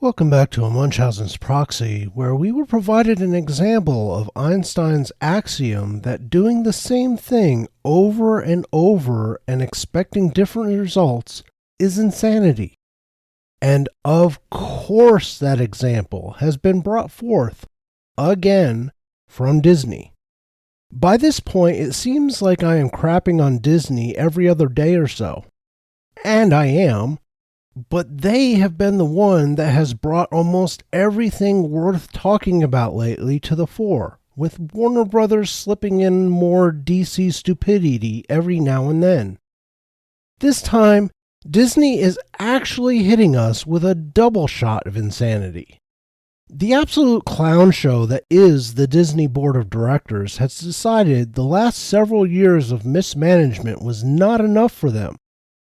Welcome back to a Munchausen's Proxy, where we were provided an example of Einstein's axiom that doing the same thing over and over and expecting different results is insanity. And of course that example has been brought forth, again, from Disney. By this point, it seems like I am crapping on Disney every other day or so. And I am. But they have been the one that has brought almost everything worth talking about lately to the fore, with Warner Brothers slipping in more DC stupidity every now and then. This time, Disney is actually hitting us with a double shot of insanity. The absolute clown show that is the Disney Board of Directors has decided the last several years of mismanagement was not enough for them.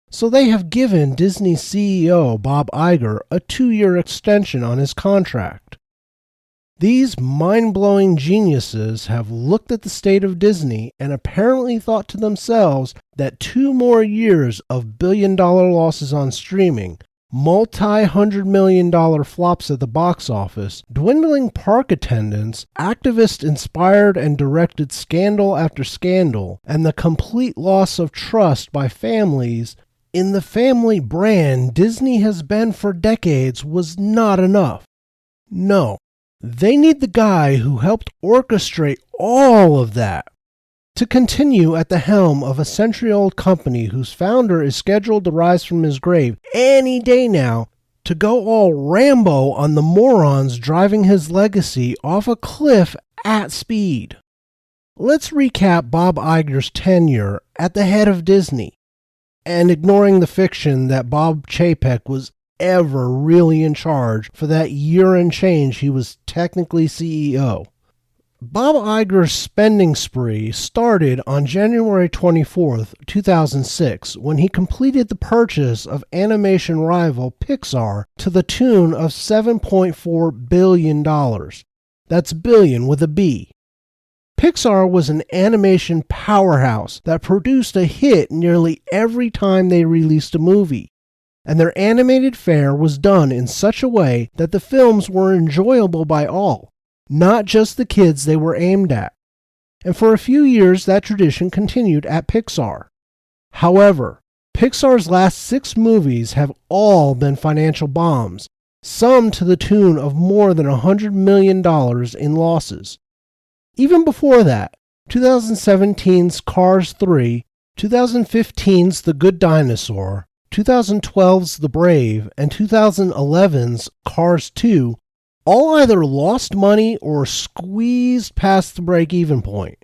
So they have given Disney CEO Bob Iger a 2-year extension on his contract. These mind-blowing geniuses have looked at the state of Disney and apparently thought to themselves that 2 more years of billion-dollar losses on streaming, multi-hundred-million-dollar flops at the box office, dwindling park attendance, activist-inspired and directed scandal after scandal, and the complete loss of trust by families in the family brand Disney has been for decades was not enough. No, they need the guy who helped orchestrate all of that to continue at the helm of a century-old company whose founder is scheduled to rise from his grave any day now, to go all Rambo on the morons driving his legacy off a cliff at speed. Let's recap Bob Iger's tenure at the head of Disney, and ignoring the fiction that Bob Chapek was ever really in charge for that year and change he was technically CEO. Bob Iger's spending spree started on January 24, 2006, when he completed the purchase of animation rival Pixar to the tune of $7.4 billion. That's billion with a B. Pixar was an animation powerhouse that produced a hit nearly every time they released a movie, and their animated fare was done in such a way that the films were enjoyable by all, not just the kids they were aimed at. And for a few years that tradition continued at Pixar. However, Pixar's last 6 movies have all been financial bombs, some to the tune of more than $100 million in losses. Even before that, 2017's Cars 3, 2015's The Good Dinosaur, 2012's The Brave, and 2011's Cars 2 all either lost money or squeezed past the break-even point.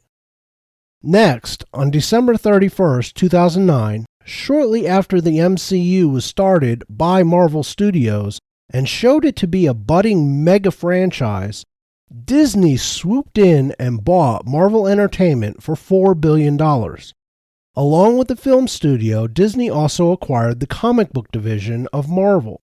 Next, on December 31st, 2009, shortly after the MCU was started by Marvel Studios and showed it to be a budding mega franchise, Disney swooped in and bought Marvel Entertainment for $4 billion. Along with the film studio, Disney also acquired the comic book division of Marvel,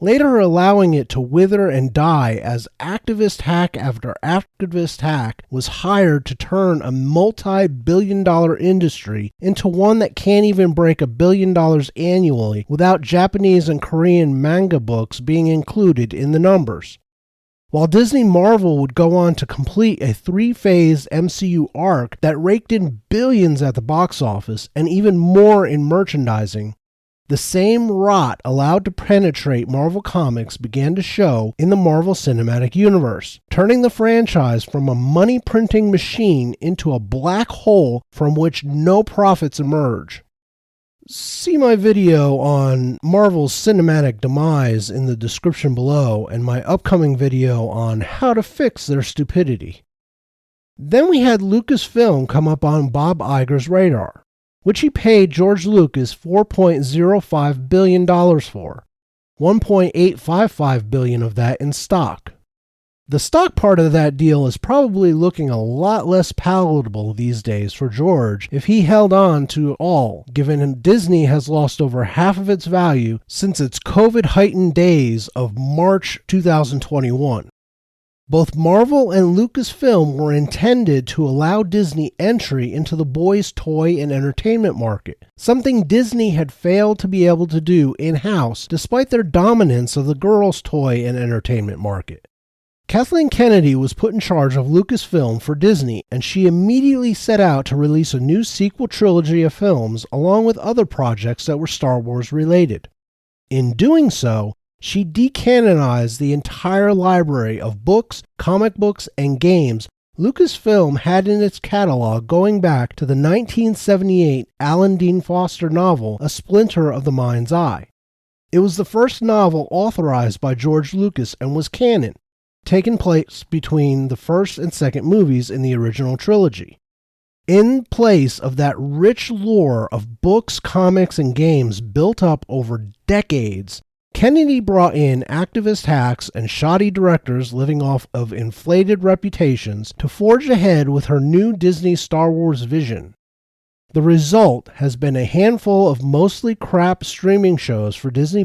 later allowing it to wither and die as activist hack after activist hack was hired to turn a multi-billion-dollar industry into one that can't even break $1 billion annually without Japanese and Korean manga books being included in the numbers. While Disney Marvel would go on to complete a 3-phase MCU arc that raked in billions at the box office and even more in merchandising, the same rot allowed to penetrate Marvel Comics began to show in the Marvel Cinematic Universe, turning the franchise from a money-printing machine into a black hole from which no profits emerge. See my video on Marvel's cinematic demise in the description below and my upcoming video on how to fix their stupidity. Then we had Lucasfilm come up on Bob Iger's radar, which he paid George Lucas $4.05 billion for, $1.855 billion of that in stock. The stock part of that deal is probably looking a lot less palatable these days for George if he held on to it all, given Disney has lost over half of its value since its COVID-heightened days of March 2021. Both Marvel and Lucasfilm were intended to allow Disney entry into the boys' toy and entertainment market, something Disney had failed to be able to do in-house despite their dominance of the girls' toy and entertainment market. Kathleen Kennedy was put in charge of Lucasfilm for Disney, and she immediately set out to release a new sequel trilogy of films along with other projects that were Star Wars related. In doing so, she decanonized the entire library of books, comic books, and games Lucasfilm had in its catalog going back to the 1978 Alan Dean Foster novel A Splinter of the Mind's Eye. It was the first novel authorized by George Lucas and was canon, taking place between the first and second movies in the original trilogy. In place of that rich lore of books, comics, and games built up over decades, Kennedy brought in activist hacks and shoddy directors living off of inflated reputations to forge ahead with her new Disney Star Wars vision. The result has been a handful of mostly crap streaming shows for Disney+,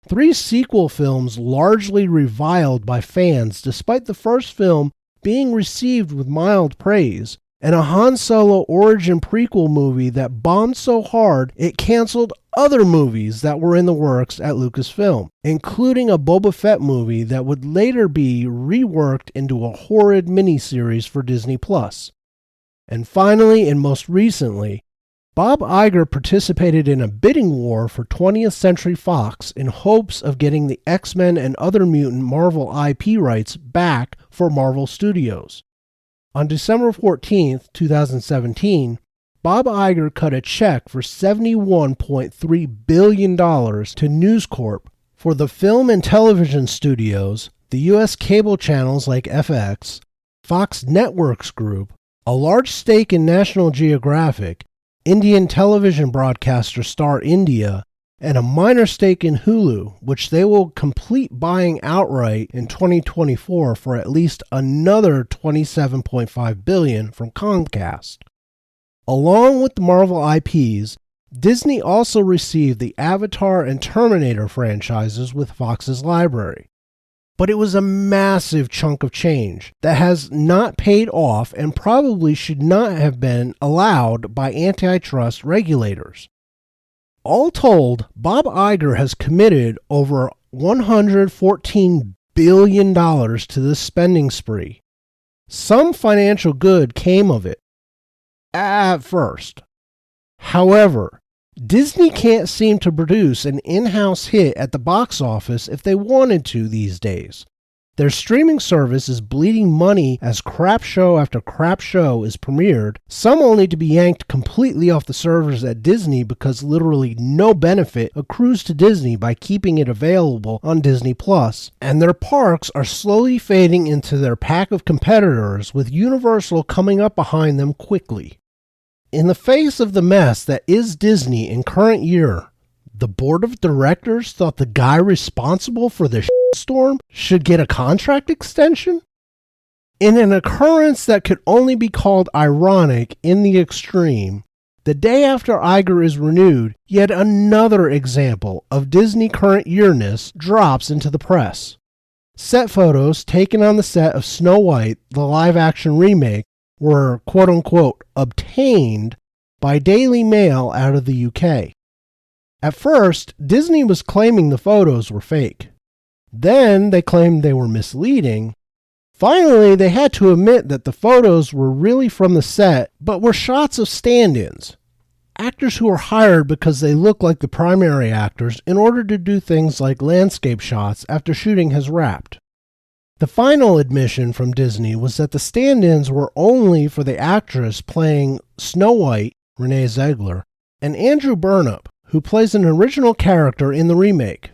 3 sequel films largely reviled by fans despite the first film being received with mild praise, and a Han Solo origin prequel movie that bombed so hard it canceled other movies that were in the works at Lucasfilm, including a Boba Fett movie that would later be reworked into a horrid miniseries for Disney+. And finally, and most recently, Bob Iger participated in a bidding war for 20th Century Fox in hopes of getting the X-Men and other mutant Marvel IP rights back for Marvel Studios. On December 14, 2017, Bob Iger cut a check for $71.3 billion to News Corp for the film and television studios, the U.S. cable channels like FX, Fox Networks Group, a large stake in National Geographic, Indian television broadcaster Star India, and a minor stake in Hulu, which they will complete buying outright in 2024 for at least another $27.5 billion from Comcast. Along with the Marvel IPs, Disney also received the Avatar and Terminator franchises with Fox's library. But it was a massive chunk of change that has not paid off and probably should not have been allowed by antitrust regulators. All told, Bob Iger has committed over $114 billion to this spending spree. Some financial good came of it, at first. However, Disney can't seem to produce an in-house hit at the box office if they wanted to these days. Their streaming service is bleeding money as crap show after crap show is premiered, some only to be yanked completely off the servers at Disney because literally no benefit accrues to Disney by keeping it available on Disney+, and their parks are slowly fading into their pack of competitors with Universal coming up behind them quickly. In the face of the mess that is Disney in current year, the board of directors thought the guy responsible for the storm should get a contract extension? In an occurrence that could only be called ironic in the extreme, the day after Iger is renewed, yet another example of Disney current yearness drops into the press. Set photos taken on the set of Snow White, the live-action remake, were quote-unquote obtained by Daily Mail out of the UK. At first, Disney was claiming the photos were fake. Then they claimed they were misleading. Finally, they had to admit that the photos were really from the set, but were shots of stand-ins. Actors who were hired because they look like the primary actors in order to do things like landscape shots after shooting has wrapped. The final admission from Disney was that the stand-ins were only for the actress playing Snow White, Renee Ziegler, and Andrew Burnap, who plays an original character in the remake.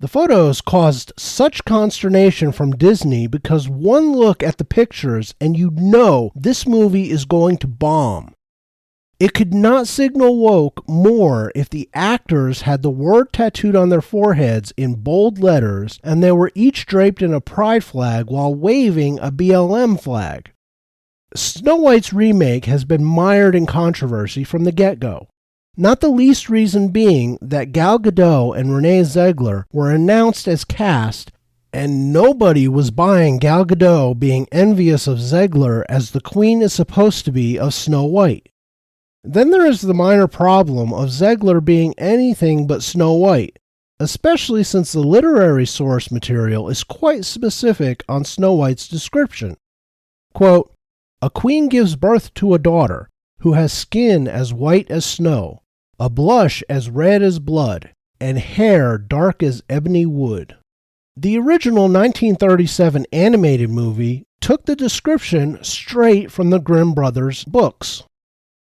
The photos caused such consternation from Disney because one look at the pictures and you know this movie is going to bomb. It could not signal woke more if the actors had the word tattooed on their foreheads in bold letters and they were each draped in a pride flag while waving a BLM flag. Snow White's remake has been mired in controversy from the get-go. Not the least reason being that Gal Gadot and Renee Ziegler were announced as cast And nobody was buying Gal Gadot being envious of Zegler as the queen is supposed to be of Snow White. Then there is the minor problem of Zegler being anything but Snow White, especially since the literary source material is quite specific on Snow White's description. Quote, "A queen gives birth to a daughter, who has skin as white as snow, a blush as red as blood, and hair dark as ebony wood." The original 1937 animated movie took the description straight from the Grimm brothers' books.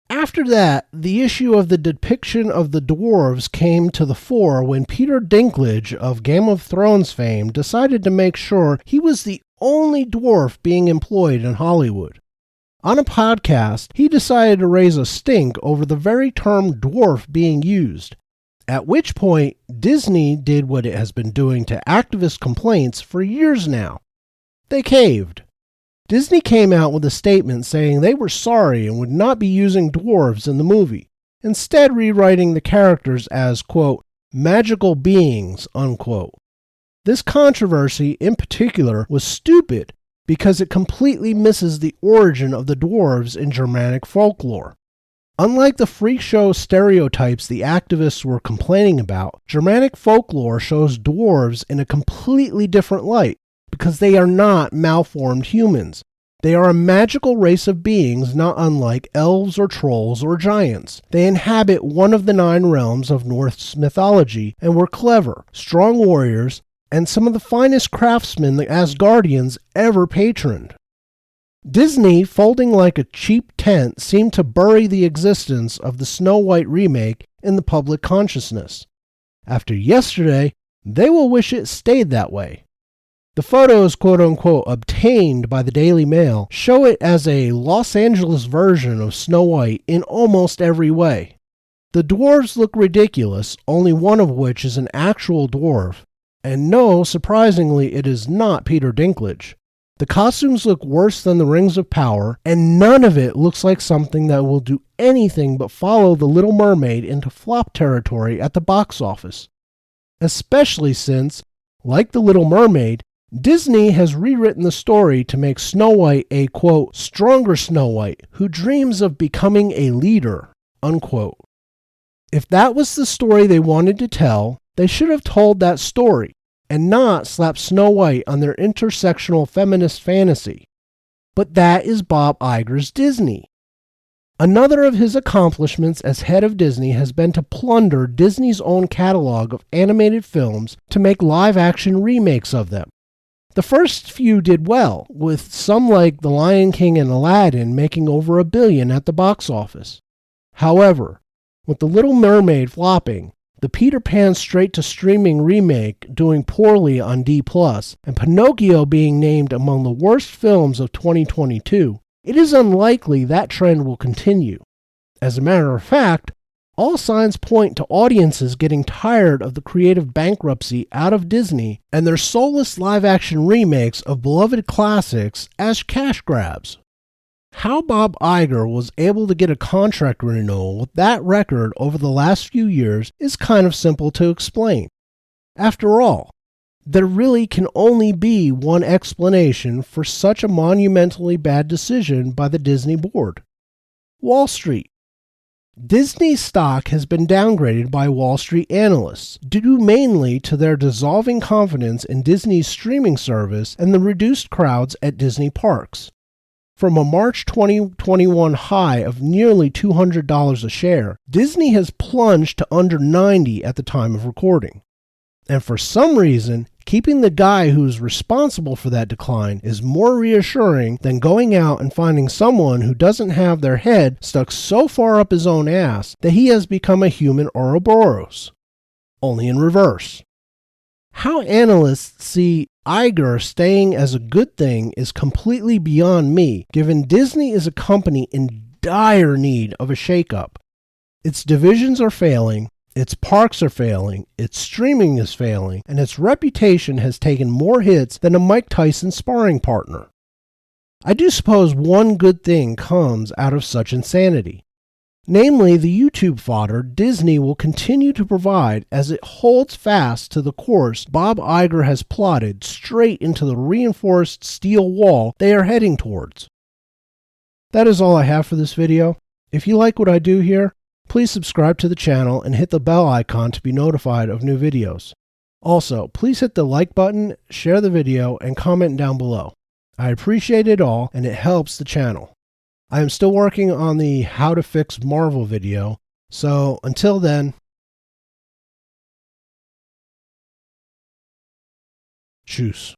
After that, the issue of the depiction of the dwarves came to the fore when Peter Dinklage of Game of Thrones fame decided to make sure he was the only dwarf being employed in Hollywood. On a podcast, he decided to raise a stink over the very term dwarf being used, at which point Disney did what it has been doing to activist complaints for years now. They caved. Disney came out with a statement saying they were sorry and would not be using dwarves in the movie, instead rewriting the characters as, quote, "magical beings," unquote. This controversy in particular was stupid because it completely misses the origin of the dwarves in Germanic folklore. Unlike the freak show stereotypes the activists were complaining about, Germanic folklore shows dwarves in a completely different light because they are not malformed humans. They are a magical race of beings not unlike elves or trolls or giants. They inhabit one of the 9 realms of Norse mythology and were clever, strong warriors, and some of the finest craftsmen the Asgardians ever patroned. Disney, folding like a cheap tent, seemed to bury the existence of the Snow White remake in the public consciousness. After yesterday, they will wish it stayed that way. The photos, quote-unquote, obtained by the Daily Mail show it as a Los Angeles version of Snow White in almost every way. The dwarves look ridiculous, only one of which is an actual dwarf, and no, surprisingly, it is not Peter Dinklage. The costumes look worse than the Rings of Power, and none of it looks like something that will do anything but follow The Little Mermaid into flop territory at the box office. Especially since, like The Little Mermaid, Disney has rewritten the story to make Snow White a, quote, stronger Snow White who dreams of becoming a leader, unquote. If that was the story they wanted to tell, they should have told that story, and not slap Snow White on their intersectional feminist fantasy. But that is Bob Iger's Disney. Another of his accomplishments as head of Disney has been to plunder Disney's own catalog of animated films to make live-action remakes of them. The first few did well, with some like The Lion King and Aladdin making over $1 billion at the box office. However, with The Little Mermaid flopping, the Peter Pan straight-to-streaming remake doing poorly on D+, and Pinocchio being named among the worst films of 2022, it is unlikely that trend will continue. As a matter of fact, all signs point to audiences getting tired of the creative bankruptcy out of Disney and their soulless live-action remakes of beloved classics as cash grabs. How Bob Iger was able to get a contract renewal with that record over the last few years is kind of simple to explain. After all, there really can only be one explanation for such a monumentally bad decision by the Disney board: Wall Street. Disney stock has been downgraded by Wall Street analysts due mainly to their dissolving confidence in Disney's streaming service and the reduced crowds at Disney parks. From a March 2021 high of nearly $200 a share, Disney has plunged to under $90 at the time of recording. And for some reason, keeping the guy who's responsible for that decline is more reassuring than going out and finding someone who doesn't have their head stuck so far up his own ass that he has become a human Ouroboros. Only in reverse. How analysts see Iger staying as a good thing is completely beyond me, given Disney is a company in dire need of a shakeup. Its divisions are failing, its parks are failing, its streaming is failing, and its reputation has taken more hits than a Mike Tyson sparring partner. I do suppose one good thing comes out of such insanity. namely the YouTube fodder Disney will continue to provide as it holds fast to the course Bob Iger has plotted straight into the reinforced steel wall they are heading towards. That is all I have for this video. If you like what I do here, please subscribe to the channel and hit the bell icon to be notified of new videos. Also, please hit the like button, share the video, and comment down below. I appreciate it all, and it helps the channel. I am still working on the How to Fix Marvel video, so until then, tschüss.